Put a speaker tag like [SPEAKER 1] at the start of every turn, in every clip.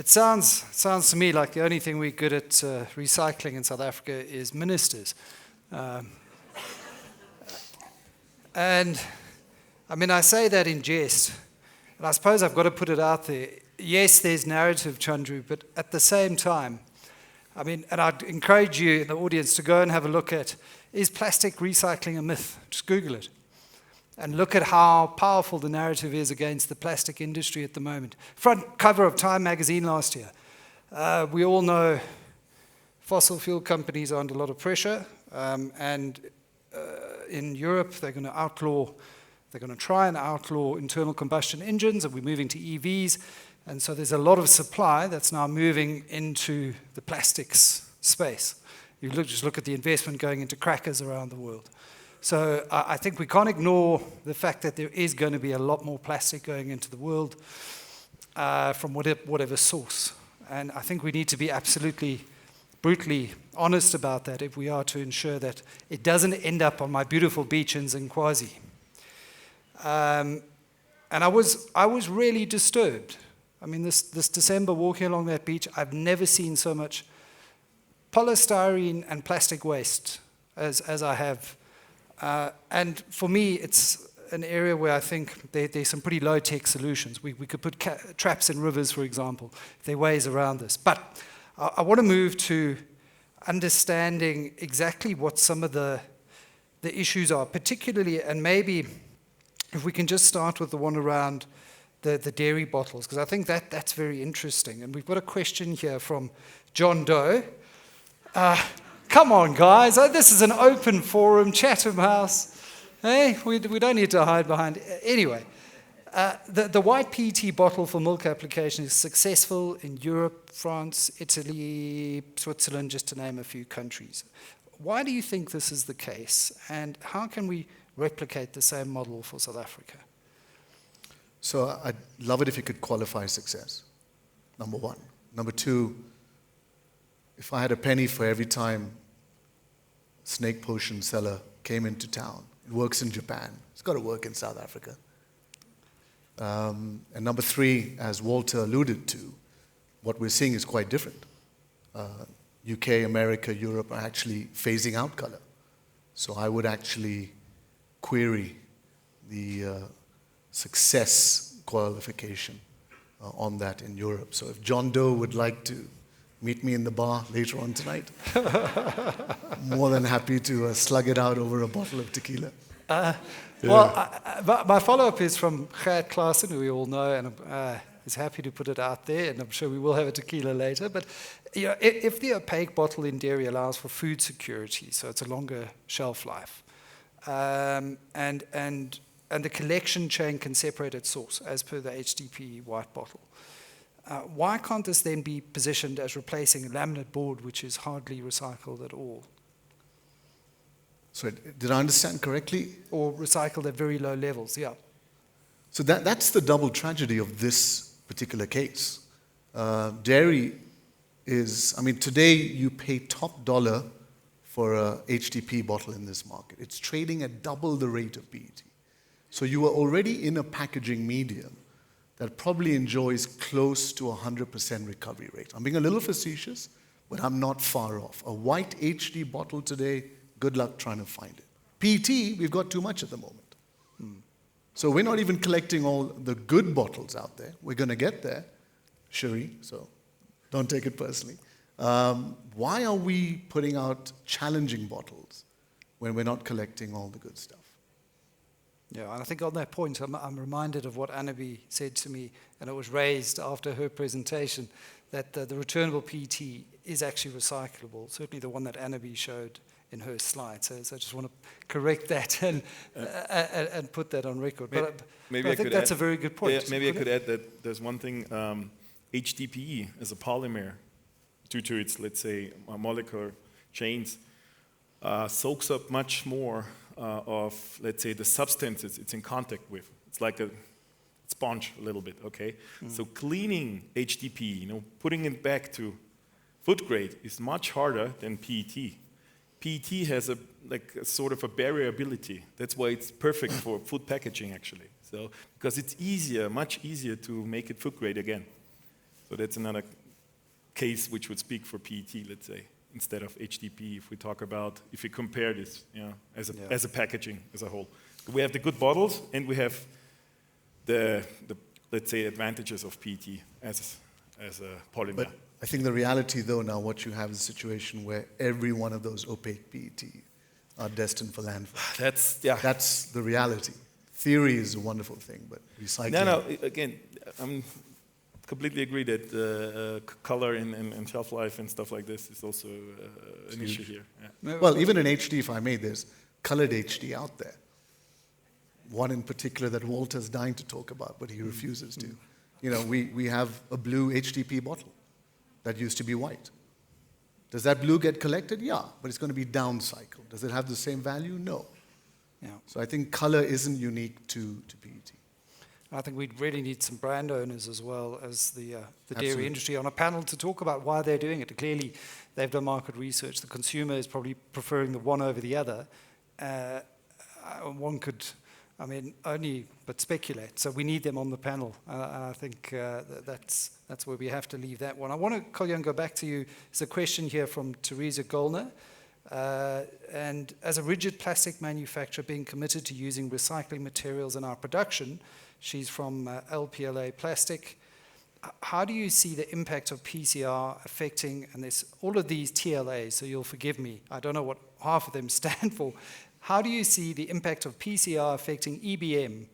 [SPEAKER 1] It sounds to me like the only thing we're good at recycling in South Africa is ministers. And I mean, I say that in jest, and I suppose I've got to put it out there. Yes, there's narrative, Chandru, but at the same time, I mean, and I'd encourage you in the audience to go and have a look at, is plastic recycling a myth? Just Google it. And look at how powerful the narrative is against the plastic industry at the moment. Front cover of Time magazine last year. We all know fossil fuel companies are under a lot of pressure, and in Europe they're going to try and outlaw internal combustion engines, and we're moving to EVs. And so there's a lot of supply that's now moving into the plastics space. Just look at the investment going into crackers around the world. So I think we can't ignore the fact that there is going to be a lot more plastic going into the world from whatever source. And I think we need to be absolutely, brutally honest about that if we are to ensure that it doesn't end up on my beautiful beach in Zinkwazi. And I was really disturbed. I mean, this December walking along that beach, I've never seen so much polystyrene and plastic waste as I have. And for me, it's an area where I think there's some pretty low-tech solutions. We could put traps in rivers, for example. There are ways around this. But I want to move to understanding exactly what some of the issues are, particularly, and maybe if we can just start with the one around the dairy bottles, because I think that's very interesting. And we've got a question here from John Doe. Come on, guys. This is an open forum, Chatham House. Hey, we don't need to hide behind. Anyway, the white PET bottle for milk application is successful in Europe, France, Italy, Switzerland, just to name a few countries. Why do you think this is the case? And how can we replicate the same model for South Africa?
[SPEAKER 2] So I'd love it if you could qualify success, number one. Number two, if I had a penny for every time snake potion seller came into town, it works in Japan, it's got to work in South Africa. And number three, as Walter alluded to, what we're seeing is quite different. UK, America, Europe are actually phasing out color. So I would actually query the success qualification on that in Europe. So if John Doe would like to meet me in the bar later on tonight, more than happy to slug it out over a bottle of tequila.
[SPEAKER 1] Well, my follow-up is from Gert Klaassen, who we all know, and is happy to put it out there, and I'm sure we will have a tequila later. But if the opaque bottle in dairy allows for food security, so it's a longer shelf life, and the collection chain can separate its source, as per the HDPE white bottle, why can't this then be positioned as replacing a laminate board, which is hardly recycled at all?
[SPEAKER 2] So did I understand correctly?
[SPEAKER 1] Or recycled at very low levels, yeah.
[SPEAKER 2] So that's the double tragedy of this particular case. Dairy is, I mean, today you pay top dollar for a HDPE bottle in this market. It's trading at double the rate of PET. So you are already in a packaging medium that probably enjoys close to 100% recovery rate. I'm being a little facetious, but I'm not far off. A white HD bottle today, good luck trying to find it. PET, we've got too much at the moment. So we're not even collecting all the good bottles out there. We're going to get there, Cherie, so don't take it personally. Why are we putting out challenging bottles when we're not collecting all the good stuff?
[SPEAKER 1] Yeah, and I think on that point, I'm reminded of what Annabi said to me, and it was raised after her presentation, that the returnable PET is actually recyclable, certainly the one that Annabi showed in her slide. So I just want to correct that and put that on record. But I think that's a very good point.
[SPEAKER 3] Yeah, maybe I could add that there's one thing, HDPE as a polymer, due to its, let's say, molecular chains, soaks up much more of, let's say, the substances it's in contact with. It's like a sponge a little bit, okay? So cleaning HDPE, putting it back to food grade is much harder than PET. PET has a sort of a barrierability. That's why it's perfect for food packaging, actually. So because it's easier, much easier to make it food grade again. So that's another case which would speak for PET, let's say, instead of HDPE, if we compare this, as a packaging as a whole. We have the good bottles, and we have the let's say, advantages of PET as a polymer.
[SPEAKER 2] But I think the reality, though, now what you have is a situation where every one of those opaque PET are destined for landfill. That's the reality. Theory is a wonderful thing, but recycling...
[SPEAKER 3] No, again, I'm completely agree that color and shelf life and stuff like this is also an issue here. Yeah.
[SPEAKER 2] Well, even in HD, if I may, there's colored HD out there. One in particular that Walter's dying to talk about, but he refuses to. You know, we have a blue HDP bottle that used to be white. Does that blue get collected? Yeah, but it's going to be downcycled. Does it have the same value? No.
[SPEAKER 1] Yeah.
[SPEAKER 2] So I think color isn't unique to PET.
[SPEAKER 1] I think we'd really need some brand owners as well as the dairy
[SPEAKER 2] Absolutely.
[SPEAKER 1] industry on a panel to talk about why they're doing it. Clearly, they've done market research. The consumer is probably preferring the one over the other. One could, only but speculate. So we need them on the panel. And I think that's where we have to leave that one. I want to, Kalyan, go back to you. There's a question here from Teresa Gollner. And as a rigid plastic manufacturer being committed to using recycling materials in our production, she's from LPLA Plastic. How do you see the impact of PCR affecting, and there's all of these TLAs, so you'll forgive me, I don't know what half of them stand for. How do you see the impact of PCR affecting EBM,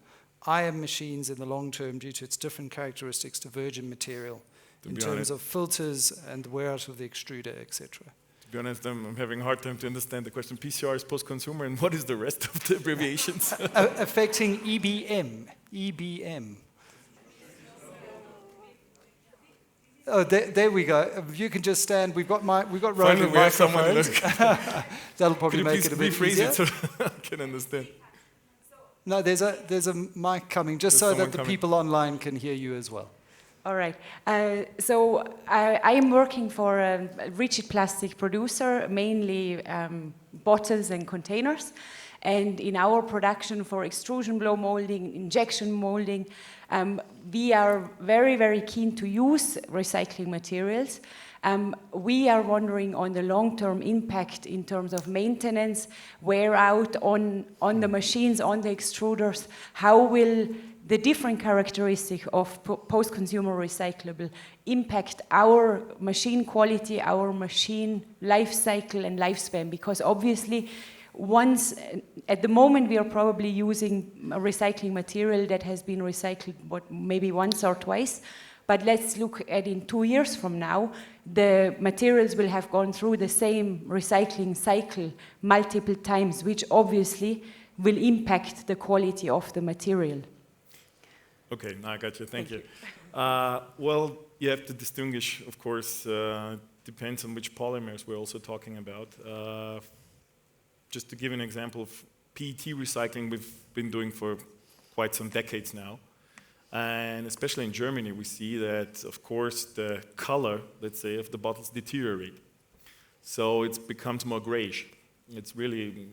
[SPEAKER 1] IM machines in the long term due to its different characteristics to virgin material in terms of filters and wear out of the extruder, etc.?
[SPEAKER 3] To be honest, I'm having a hard time to understand the question. PCR is post-consumer, and what is the rest of the abbreviations?
[SPEAKER 1] Affecting EBM. EBM. Oh, there we go. If you can just stand, we've got roving microphones. That'll probably make it a bit easier.
[SPEAKER 3] Rephrase it so I can understand.
[SPEAKER 1] No, there's a mic coming, just so that the people online can hear you as well.
[SPEAKER 4] All right. So I am working for a rigid plastic producer, mainly bottles and containers. And in our production for extrusion blow molding, injection molding, we are very, very keen to use recycling materials. We are wondering on the long-term impact in terms of maintenance, wear out on the machines, on the extruders. How will the different characteristics of post-consumer recyclable impact our machine quality, our machine life cycle and lifespan? Because obviously, at the moment we are probably using a recycling material that has been recycled maybe once or twice, but let's look at in 2 years from now, the materials will have gone through the same recycling cycle multiple times, which obviously will impact the quality of the material.
[SPEAKER 3] Okay, now I got you. Thank you. Well, you have to distinguish, of course, depends on which polymers we're also talking about. Just to give an example of PET recycling, we've been doing for quite some decades now. And especially in Germany, we see that, of course, the color, let's say, of the bottles deteriorate. So it becomes more grayish. It's really,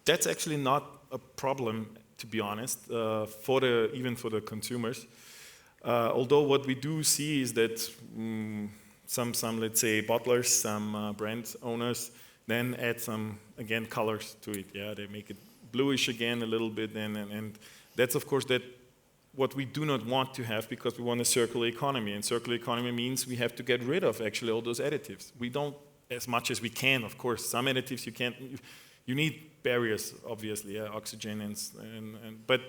[SPEAKER 3] that's actually not a problem, to be honest, even for the consumers. Although what we do see is that some let's say, bottlers, some brand owners, then add some, again, colors to it. Yeah, they make it bluish again a little bit, and that's, of course, what we do not want to have, because we want a circular economy, and circular economy means we have to get rid of actually all those additives. We don't, as much as we can, of course. Some additives you can't. You need barriers, obviously, yeah, oxygen but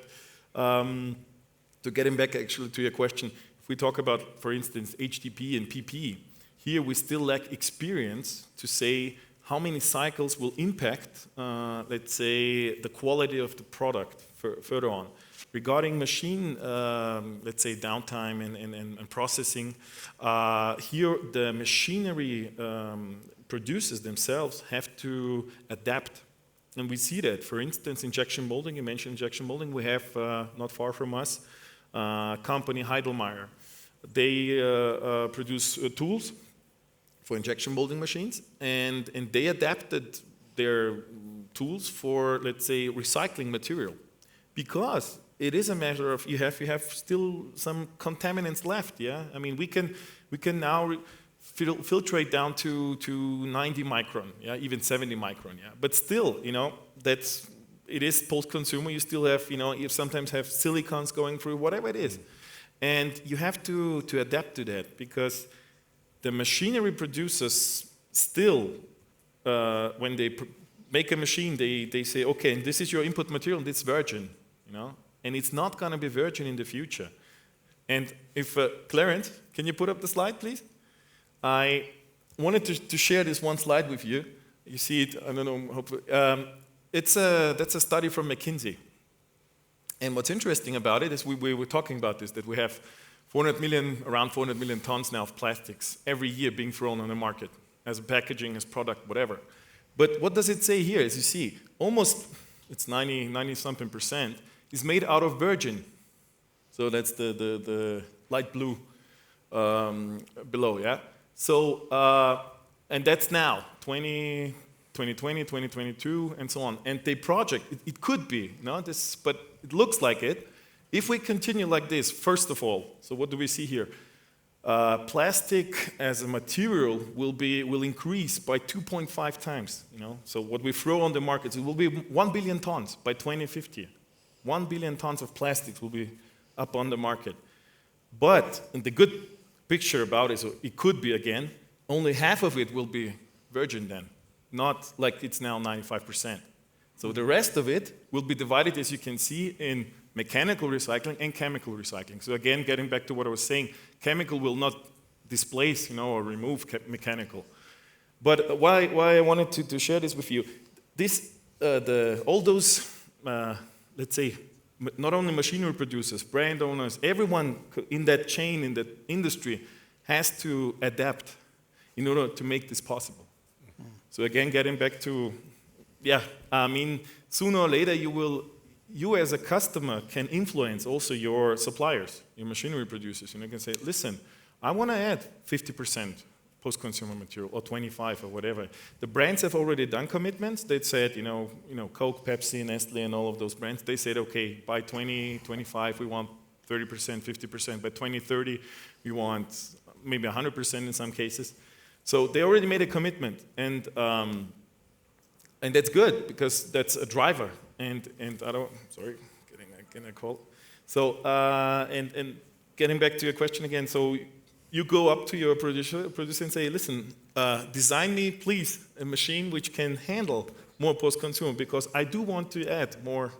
[SPEAKER 3] to get back actually to your question, if we talk about, for instance, HDPE and PP, here we still lack experience to say how many cycles will impact, let's say, the quality of the product further on. Regarding machine, let's say, downtime and processing, here the machinery producers themselves have to adapt. And we see that. For instance, injection molding, you mentioned injection molding, we have, not far from us, company Heidelmeier. They produce tools for injection molding machines, and they adapted their tools for, let's say, recycling material. Because it is a matter of you have still some contaminants left. Yeah, I mean we can now filtrate down to 90 micron, yeah, even 70 micron, yeah. But still, it is post-consumer. You still have, you sometimes have silicons going through, whatever it is, and you have to adapt to that, because the machinery producers still, when they make a machine, they say, okay, and this is your input material, and it's virgin, and it's not going to be virgin in the future. And if Clarence, can you put up the slide, please? I wanted to share this one slide with you. You see it, I don't know, hopefully. That's a study from McKinsey. And what's interesting about it is we were talking about this, that we have around 400 million tons now of plastics every year being thrown on the market as packaging, as product, whatever. But what does it say here? As you see, almost, it's 90-something percent, is made out of virgin. So that's the light blue below, yeah? So, and that's now, 2020, 2022, and so on. And they project, it could be, but it looks like it. If we continue like this, first of all, so what do we see here? Plastic as a material will increase by 2.5 times, So what we throw on the markets, it will be 1 billion tons by 2050. 1 billion tons of plastics will be up on the market. But, and the good picture about it, so it could be again, only half of it will be virgin then, not like it's now 95%. So the rest of it will be divided, as you can see, in mechanical recycling and chemical recycling. So again, getting back to what I was saying, chemical will not displace, or remove mechanical. But why I wanted to share this with you, all those, let's say, not only machinery producers, brand owners, everyone in that chain, in that industry, has to adapt in order to make this possible. Mm-hmm. So again, getting back to, sooner or later you as a customer can influence also your suppliers, your machinery producers. You can say, listen, I want to add 50% post-consumer material, or 25, or whatever. The brands have already done commitments. They said, Coke, Pepsi, Nestle, and all of those brands, they said, okay, by 2025, we want 30%, 50%. By 2030, we want maybe 100% in some cases. So they already made a commitment, and that's good, because that's a driver. And getting a call. So, and getting back to your question again, so you go up to your producer and say, listen, design me, please, a machine which can handle more post-consumer, because I do want to add more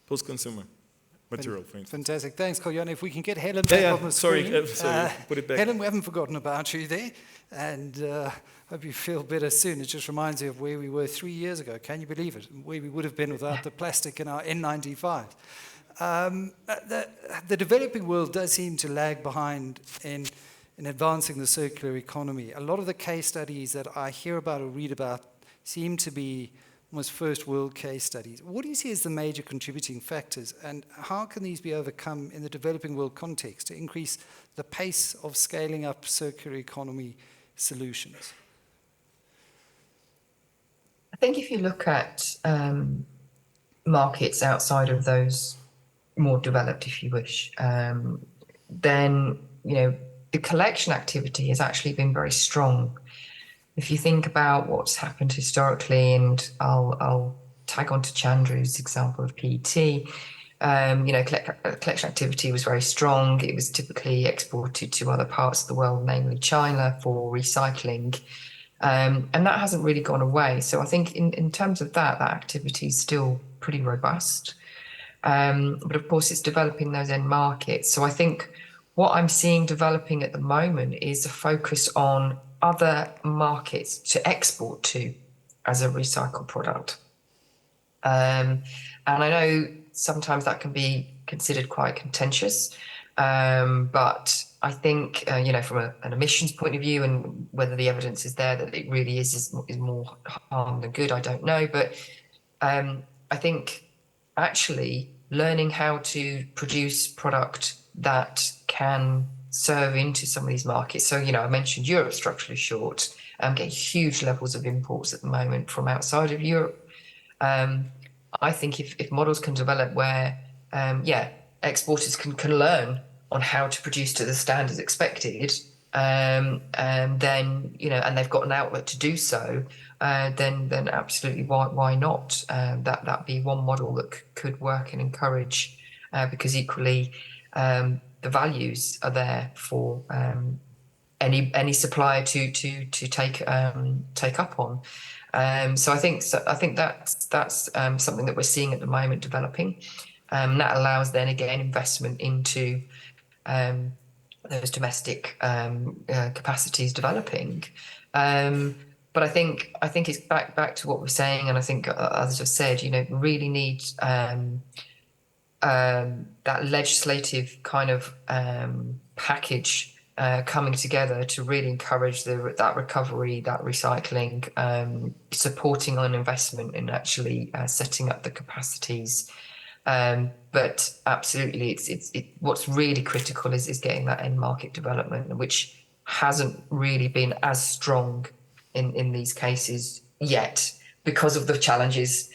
[SPEAKER 3] post-consumer material, for instance.
[SPEAKER 1] Fantastic. Thanks, Karl-Johan. If we can get Helen back on the screen.
[SPEAKER 3] Sorry, put it back.
[SPEAKER 1] Helen, we haven't forgotten about you there, and hope you feel better soon. It just reminds me of where we were 3 years ago. Can you believe it? Where we would have been without the plastic in our N95. The developing world does seem to lag behind in advancing the circular economy. A lot of the case studies that I hear about or read about seem to be almost first world case studies. What do you see as the major contributing factors, and how can these be overcome in the developing world context to increase the pace of scaling up circular economy solutions?
[SPEAKER 5] I think if you look at markets outside of those more developed, if you wish, then, the collection activity has actually been very strong. If you think about what's happened historically, and I'll tag on to Chandru's example of PET, collection activity was very strong. It was typically exported to other parts of the world, namely China, for recycling. And that hasn't really gone away. So I think in terms of that activity is still pretty robust. But of course, it's developing those end markets. So I think what I'm seeing developing at the moment is a focus on other markets to export to as a recycled product. And I know sometimes that can be considered quite contentious, but I think, from an emissions point of view, and whether the evidence is there that it really is more harm than good, I don't know. But I think actually learning how to produce product that can serve into some of these markets. So, I mentioned Europe structurally short, getting huge levels of imports at the moment from outside of Europe. I think if models can develop where exporters can learn on how to produce to the standards expected, and then, and they've got an outlet to do so, then absolutely why not? That'd be one model that could work and encourage, because equally the values are there for any supplier to take up on. So I think that's something that we're seeing at the moment developing. That allows then again investment into those domestic capacities developing. But I think it's back to what we're saying, and I think, as I've said, really need that legislative kind of package coming together to really encourage that recovery, that recycling, supporting on investment in actually setting up the capacities. But absolutely, it's what's really critical is getting that end market development, which hasn't really been as strong in these cases yet because of the challenges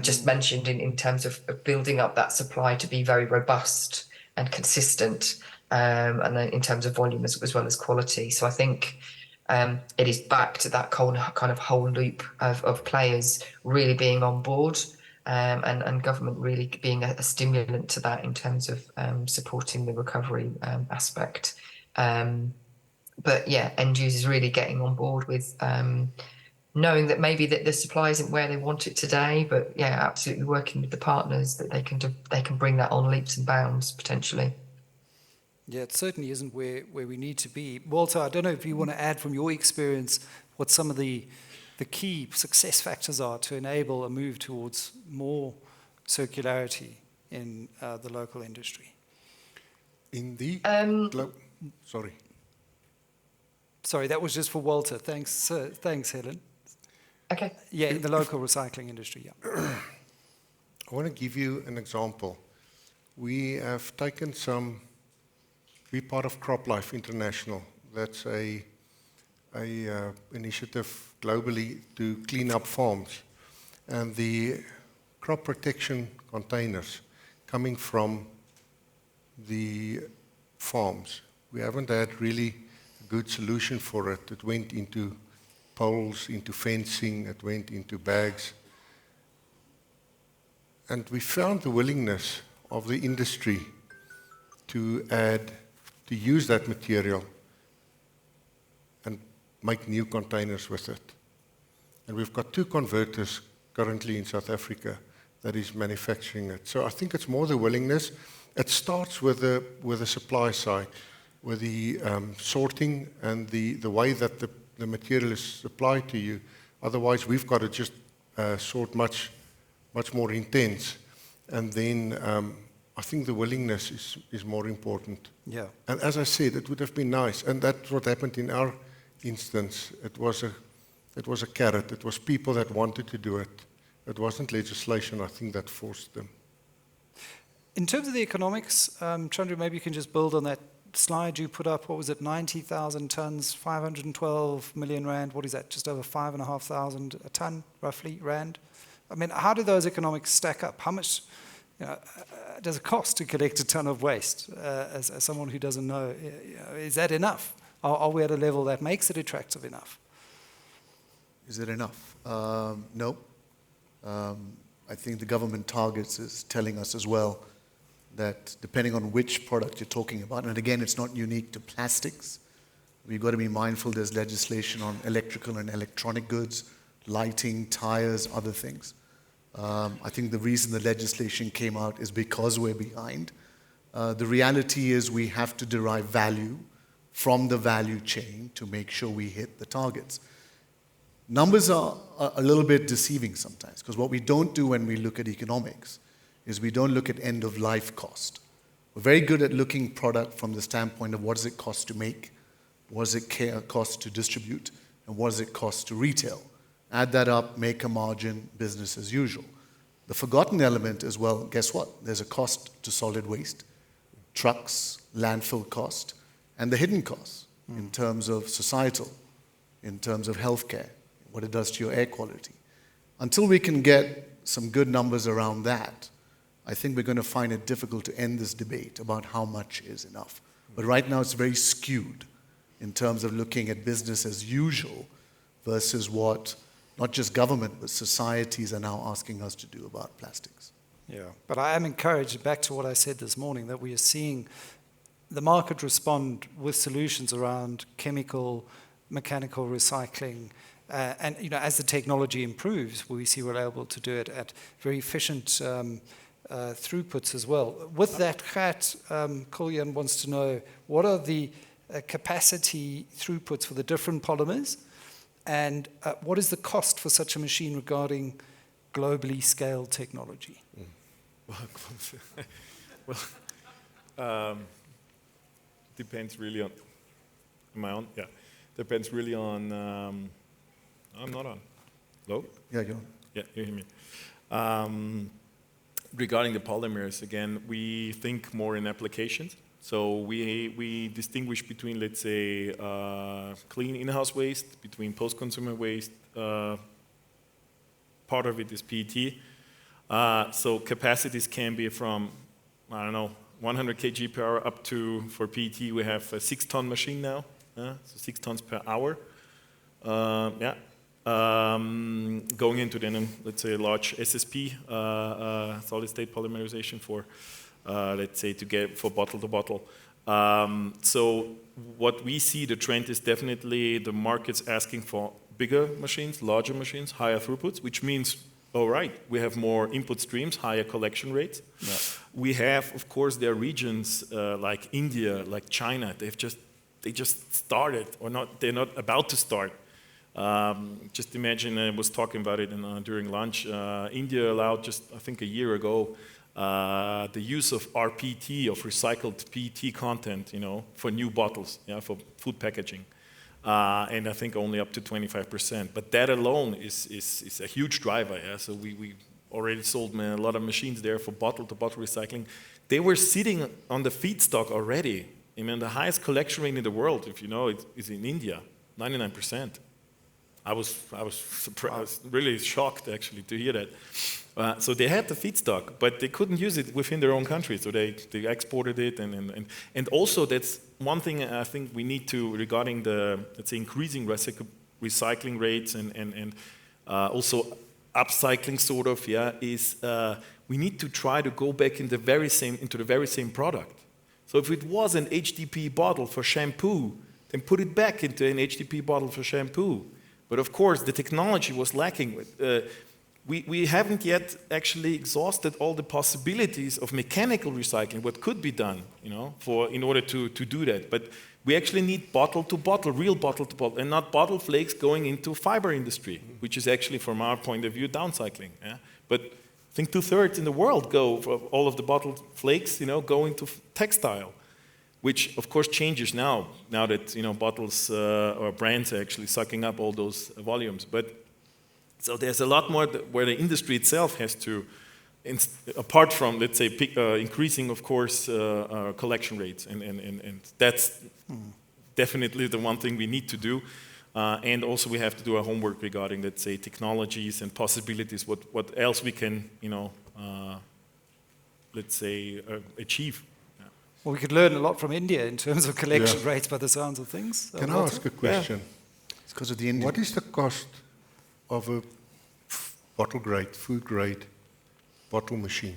[SPEAKER 5] just mentioned in terms of building up that supply to be very robust and consistent, and then in terms of volume as well as quality. So I think it is back to that kind of whole loop of players really being on board, and government really being a stimulant to that in terms of supporting the recovery aspect. But yeah, end users really getting on board with knowing that maybe that the supply isn't where they want it today, but yeah, absolutely working with the partners that they can bring that on leaps and bounds potentially.
[SPEAKER 1] Yeah, it certainly isn't where we need to be. Walter, I don't know if you want to add from your experience what some of the key success factors are to enable a move towards more circularity in the local industry.
[SPEAKER 6] In the
[SPEAKER 1] Sorry, that was just for Walter. Thanks, Helen.
[SPEAKER 5] Okay.
[SPEAKER 1] Yeah, in the local recycling industry, yeah.
[SPEAKER 6] I want to give you an example. We have taken we're part of CropLife International. That's a initiative globally to clean up farms. And the crop protection containers coming from the farms, we haven't had really a good solution for it. It went into poles, into fencing, it went into bags. And we found the willingness of the industry to use that material and make new containers with it. And we've got 2 converters currently in South Africa that is manufacturing it. So I think it's more the willingness. It starts with the supply side, with the sorting and the way that the material is supplied to you. Otherwise, we've got to just sort much more intense. And then I think the willingness is more important.
[SPEAKER 1] Yeah.
[SPEAKER 6] And as I said, it would have been nice. And that's what happened in our instance. It was a carrot. It was people that wanted to do it. It wasn't legislation, I think, that forced them.
[SPEAKER 1] In terms of the economics, Chandru, maybe you can just build on that slide you put up. What was it, 90,000 tons, 512 million rand? What is that, just over 5,500 a ton, roughly, rand? I mean, how do those economics stack up? How much does it cost to collect a ton of waste? As someone who doesn't know, is that enough? Are we at a level that makes it attractive enough?
[SPEAKER 2] Is it enough? No. I think the government targets is telling us as well that depending on which product you're talking about, and again, it's not unique to plastics. We've got to be mindful there's legislation on electrical and electronic goods, lighting, tires, other things. I think the reason the legislation came out is because we're behind. The reality is we have to derive value from the value chain to make sure we hit the targets. Numbers are a little bit deceiving sometimes, because what we don't do when we look at economics is we don't look at end-of-life cost. We're very good at looking product from the standpoint of what does it cost to make, what does it cost to distribute, and what does it cost to retail. Add that up, make a margin, business as usual. The forgotten element as well, guess what? There's a cost to solid waste, trucks, landfill cost, and the hidden costs in terms of societal, in terms of healthcare, what it does to your air quality. Until we can get some good numbers around that, I think we're going to find it difficult to end this debate about how much is enough. But right now it's very skewed in terms of looking at business as usual versus what not just government, but societies are now asking us to do about plastics.
[SPEAKER 1] Yeah, but I am encouraged, back to what I said this morning, that we are seeing the market respond with solutions around chemical, mechanical recycling. And as the technology improves, we see we're able to do it at very efficient throughputs as well. With that, Gert, Koljan wants to know, what are the capacity throughputs for the different polymers? And what is the cost for such a machine regarding globally scaled technology?
[SPEAKER 3] Depends really on. Am I on? Yeah. Depends really on. I'm not on. Hello?
[SPEAKER 2] Yeah, you're on.
[SPEAKER 3] Yeah, you hear me. Regarding the polymers, again, we think more in applications. So we distinguish between, let's say, clean in-house waste, between post-consumer waste. Part of it is PET. So capacities can be from, 100 kg per hour up to, for PET, we have a 6-ton machine now, so 6 tons per hour. Going into then, let's say, a large SSP, solid-state polymerization for, let's say, to get for bottle to bottle. So what we see, the trend is definitely the market's asking for bigger machines, larger machines, higher throughputs, which means, all right, we have more input streams, higher collection rates. Yeah. We have, of course, there are regions like India, like China, they just started, or not, they're not about to start. Just imagine, I was talking about it during lunch, India allowed just, I think a year ago, the use of RPT, of recycled PET content, for new bottles, for food packaging. And I think only up to 25%. But that alone is a huge driver. Yeah? So we already sold a lot of machines there for bottle-to-bottle recycling. They were sitting on the feedstock already. I mean, the highest collection rate in the world, if you know, is in India, 99%. I was surprised, really shocked actually to hear that. So they had the feedstock, but they couldn't use it within their own country. So they exported it, and also that's one thing I think we need to, regarding the, let's say, increasing recycling rates and also upcycling sort of, is we need to try to go back into the very same product. So if it was an HDPE bottle for shampoo, then put it back into an HDPE bottle for shampoo. But of course, the technology was lacking. We haven't yet actually exhausted all the possibilities of mechanical recycling, what could be done, in order to do that. But we actually need bottle to bottle, real bottle to bottle, and not bottle flakes going into fiber industry, which is actually, from our point of view, downcycling. Yeah? But I think 2/3 in the world go, for all of the bottled flakes, go into textile, which of course changes now that bottles or brands are actually sucking up all those volumes. But so there's a lot more where the industry itself has to, apart from, let's say, increasing, of course, collection rates, and that's definitely the one thing we need to do. And also we have to do our homework regarding, let's say, technologies and possibilities, what else we can, let's say, achieve.
[SPEAKER 1] Well, we could learn a lot from India in terms of collection rates by the sounds of things.
[SPEAKER 6] Can I ask a question?
[SPEAKER 2] It's because of the Indian.
[SPEAKER 6] What is the cost of a bottle-grade, food-grade bottle machine?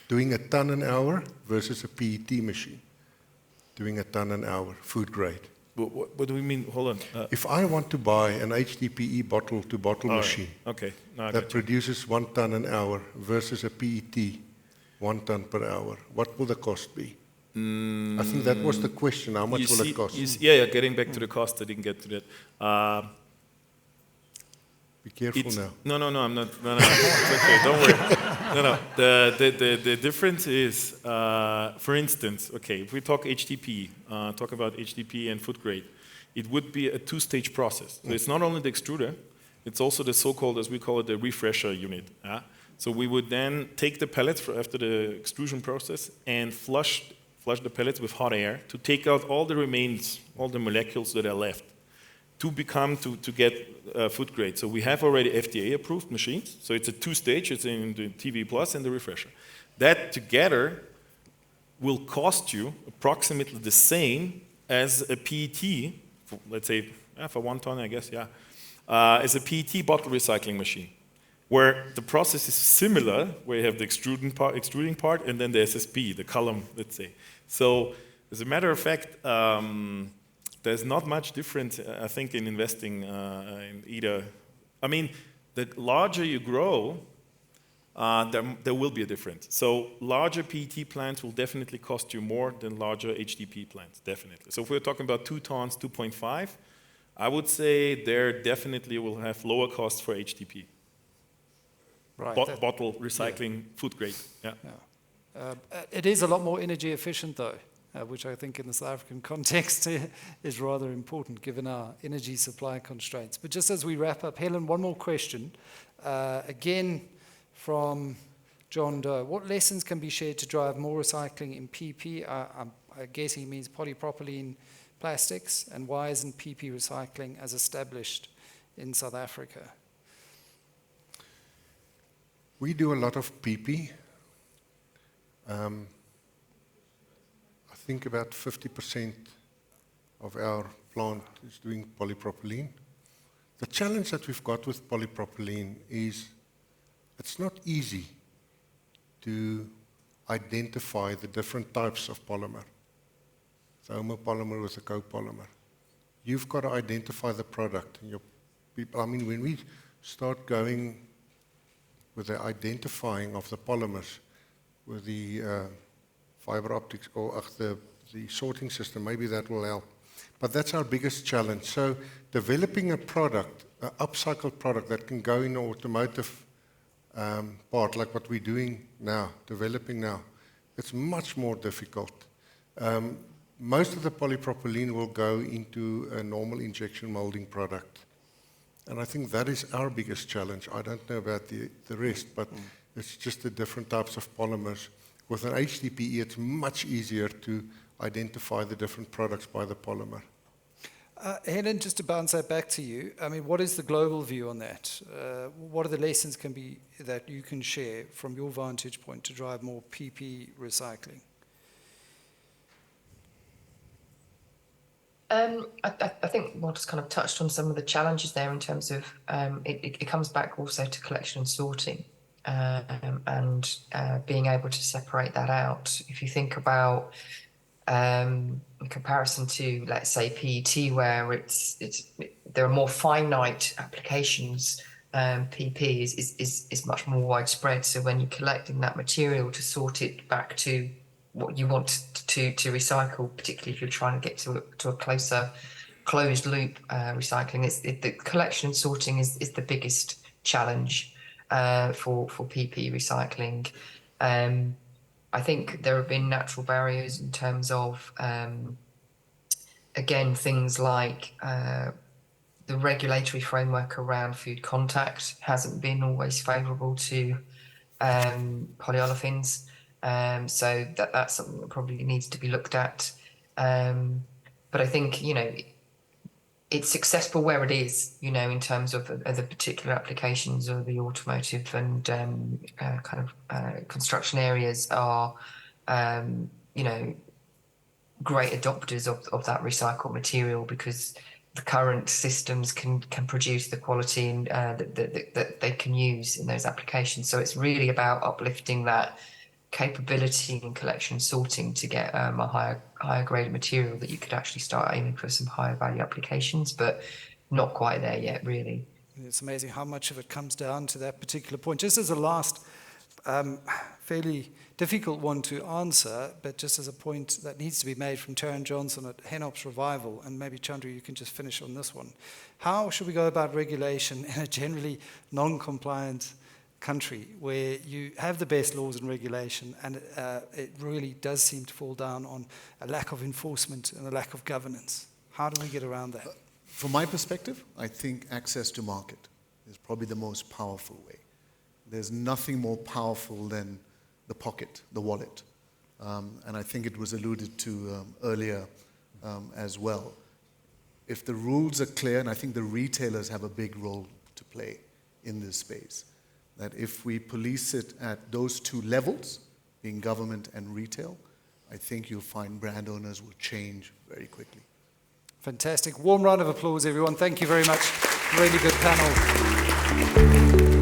[SPEAKER 6] Doing a ton an hour versus a PET machine. Doing a ton an hour, food-grade.
[SPEAKER 3] What do we mean? Hold on.
[SPEAKER 6] If I want to buy an HDPE bottle-to-bottle machine that produces 1 ton an hour versus a PET 1 ton per hour, what will the cost be? I think that was the question. How much will it cost?
[SPEAKER 3] Getting back to the cost, I didn't get to that.
[SPEAKER 6] Be careful now.
[SPEAKER 3] No, I'm not. No, it's okay, don't worry. No. The difference is, for instance, if we talk HDPE, talk about HDPE and food grade, it would be a 2-stage process. So it's not only the extruder, it's also the so-called, as we call it, the refresher unit. So we would then take the pellets after the extrusion process and flush the pellets with hot air to take out all the remains, all the molecules that are left, to get food grade. So we have already FDA approved machines. So it's a 2-stage, it's in the TV Plus and the refresher. That together will cost you approximately the same as a PET, for, let's say, for 1 ton, I guess, yeah, as a PET bottle recycling machine, where the process is similar, where you have the extruding part, and then the SSP, the column, let's say. So, as a matter of fact, there's not much difference, I think, in investing in either. I mean, the larger you grow, there will be a difference. So larger PET plants will definitely cost you more than larger HDP plants, definitely. So if we're talking about 2 tons, 2.5, I would say there definitely will have lower costs for HDP.
[SPEAKER 1] Right.
[SPEAKER 3] Bottle recycling, food grade, yeah.
[SPEAKER 1] It is a lot more energy efficient, though, which I think in the South African context is rather important given our energy supply constraints. But just as we wrap up, Helen, one more question. Again, from John Doe. What lessons can be shared to drive more recycling in PP? I'm guessing he means polypropylene plastics. And why isn't PP recycling as established in South Africa?
[SPEAKER 6] We do a lot of PP. I think about 50% of our plant is doing polypropylene. The challenge that we've got with polypropylene is it's not easy to identify the different types of polymer. So homopolymer with a copolymer. You've got to identify the product. And your people, I mean, when we start going with the identifying of the polymers, with the fiber optics or the sorting system, maybe that will help. But that's our biggest challenge. So developing a product, an upcycled product that can go in the automotive part, like what we're doing now, developing now, it's much more difficult. Most of the polypropylene will go into a normal injection molding product. And I think that is our biggest challenge. I don't know about the rest, but it's just the different types of polymers. With an HDPE, it's much easier to identify the different products by the polymer.
[SPEAKER 1] Helen, just to bounce that back to you, I mean, what is the global view on that? What are the lessons that you can share from your vantage point to drive more PP recycling?
[SPEAKER 5] I think Walter's kind of touched on some of the challenges there in terms of it comes back also to collection and sorting and being able to separate that out. If you think about in comparison to, let's say, PET, where there are more finite applications, PP is much more widespread. So when you're collecting that material to sort it back to what you want to recycle, particularly if you're trying to get to a closer closed loop recycling, the collection and sorting is the biggest challenge for PP recycling. I think there have been natural barriers in terms of, again, things like the regulatory framework around food contact hasn't been always favourable to polyolefins. So that's something that probably needs to be looked at. But I think, it's successful where it is, in terms of the particular applications of the automotive and construction areas are, great adopters of that recycled material because the current systems can produce the quality and, that they can use in those applications. So it's really about uplifting that capability in collection and sorting to get a higher grade material that you could actually start aiming for some higher value applications, but not quite there yet, really.
[SPEAKER 1] It's amazing how much of it comes down to that particular point. Just as a last, fairly difficult one to answer, but just as a point that needs to be made from Taryn Johnson at Henops Revival, and maybe Chandra, you can just finish on this one. How should we go about regulation in a generally non-compliant country where you have the best laws and regulation and it really does seem to fall down on a lack of enforcement and a lack of governance? How do we get around that?
[SPEAKER 2] From my perspective, I think access to market is probably the most powerful way. There's nothing more powerful than the pocket, the wallet. And I think it was alluded to earlier as well. If the rules are clear, and I think the retailers have a big role to play in this space, that if we police it at those two levels, being government and retail, I think you'll find brand owners will change very quickly.
[SPEAKER 1] Fantastic. Warm round of applause, everyone. Thank you very much. Really good panel.